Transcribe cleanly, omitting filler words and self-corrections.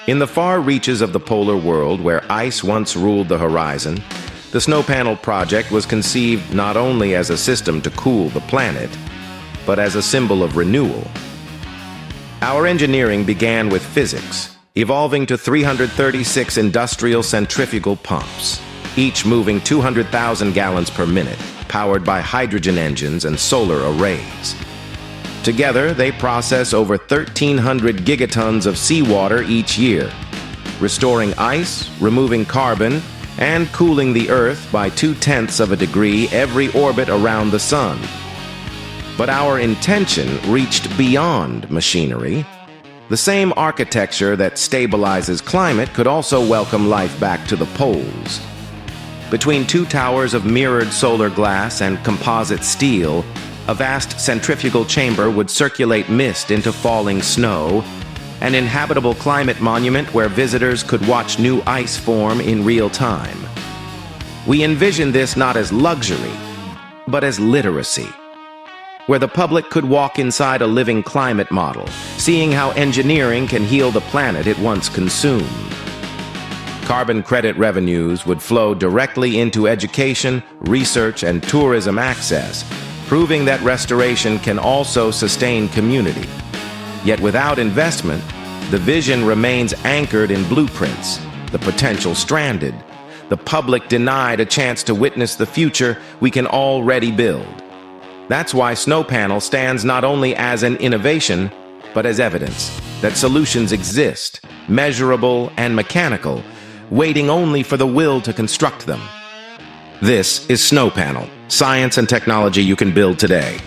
In the far reaches of the polar world where ice once ruled the horizon, the SnowPanel project was conceived not only as a system to cool the planet, but as a symbol of renewal. Our engineering began with physics, evolving to 336 industrial centrifugal pumps, each moving 200,000 gallons per minute, powered by hydrogen engines and solar arrays. Together, they process over 1,300 gigatons of seawater each year, restoring ice, removing carbon, and cooling the Earth by 0.2 of a degree every orbit around the Sun. But our intention reached beyond machinery. The same architecture that stabilizes climate could also welcome life back to the poles. Between two towers of mirrored solar glass and composite steel, a vast centrifugal chamber would circulate mist into falling snow, an inhabitable climate monument where visitors could watch new ice form in real time. We envisioned this not as luxury, but as literacy, where the public could walk inside a living climate model, seeing how engineering can heal the planet it once consumed. Carbon credit revenues would flow directly into education, research, and tourism access, proving that restoration can also sustain community. Yet without investment, the vision remains anchored in blueprints, the potential stranded, the public denied a chance to witness the future we can already build. That's why SnowPanel stands not only as an innovation, but as evidence that solutions exist, measurable and mechanical, waiting only for the will to construct them. This is SnowPanel, science and technology you can build today.